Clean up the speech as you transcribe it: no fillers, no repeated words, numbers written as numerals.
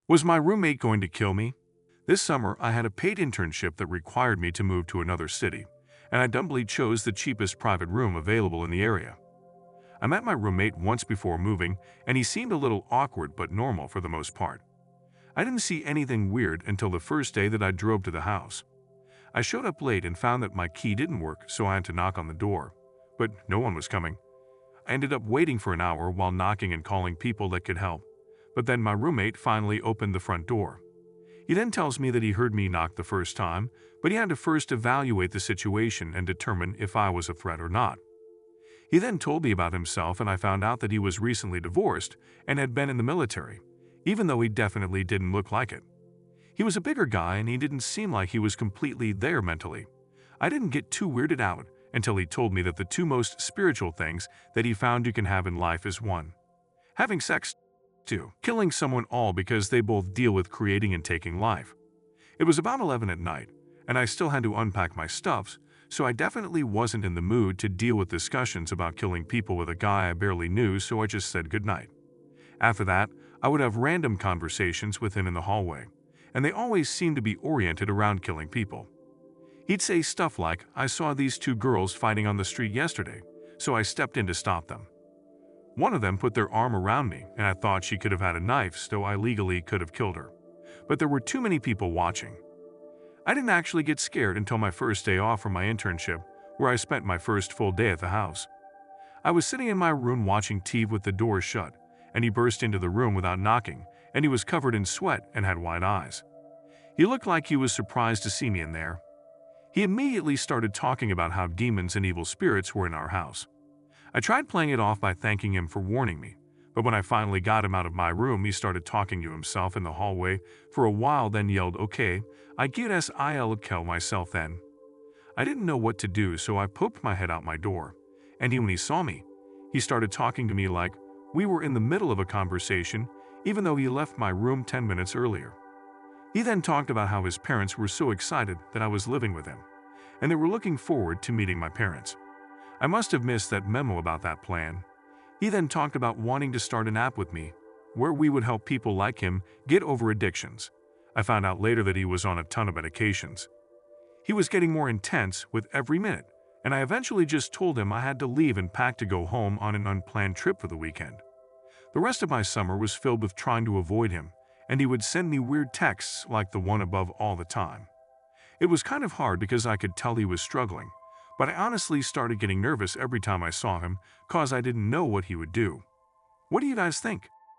Was my roommate going to kill me? This summer, I had a paid internship that required me to move to another city, and I dumbly chose the cheapest private room available in the area. I met my roommate once before moving, and he seemed a little awkward but normal for the most part. I didn't see anything weird until the first day that I drove to the house. I showed up late and found that my key didn't work, so I had to knock on the door. But no one was coming. I ended up waiting for an hour while knocking and calling people that could help. But then my roommate finally opened the front door. He then tells me that he heard me knock the first time, but he had to first evaluate the situation and determine if I was a threat or not. He then told me about himself, and I found out that he was recently divorced and had been in the military, even though he definitely didn't look like it. He was a bigger guy and he didn't seem like he was completely there mentally. I didn't get too weirded out until he told me that the two most spiritual things that he found you can have in life is 1. Having sex, 2. Killing someone, all because they both deal with creating and taking life. It was about 11 at night, and I still had to unpack my stuffs, so I definitely wasn't in the mood to deal with discussions about killing people with a guy I barely knew, so I just said goodnight. After that, I would have random conversations with him in the hallway, and they always seemed to be oriented around killing people. He'd say stuff like, "I saw these two girls fighting on the street yesterday, so I stepped in to stop them. One of them put their arm around me, and I thought she could have had a knife, so I legally could have killed her. But there were too many people watching." I didn't actually get scared until my first day off from my internship, where I spent my first full day at the house. I was sitting in my room watching TV with the door shut, and he burst into the room without knocking, and he was covered in sweat and had wide eyes. He looked like he was surprised to see me in there. He immediately started talking about how demons and evil spirits were in our house. I tried playing it off by thanking him for warning me, but when I finally got him out of my room, he started talking to himself in the hallway for a while, then yelled, "Okay, I guess I'll kill myself then." I didn't know what to do, so I poked my head out my door, and when he saw me, he started talking to me like we were in the middle of a conversation, even though he left my room 10 minutes earlier. He then talked about how his parents were so excited that I was living with him, and they were looking forward to meeting my parents. I must have missed that memo about that plan. He then talked about wanting to start an app with me, where we would help people like him get over addictions. I found out later that he was on a ton of medications. He was getting more intense with every minute, and I eventually just told him I had to leave and pack to go home on an unplanned trip for the weekend. The rest of my summer was filled with trying to avoid him, and he would send me weird texts like the one above all the time. It was kind of hard because I could tell he was struggling, but I honestly started getting nervous every time I saw him, cause I didn't know what he would do. What do you guys think?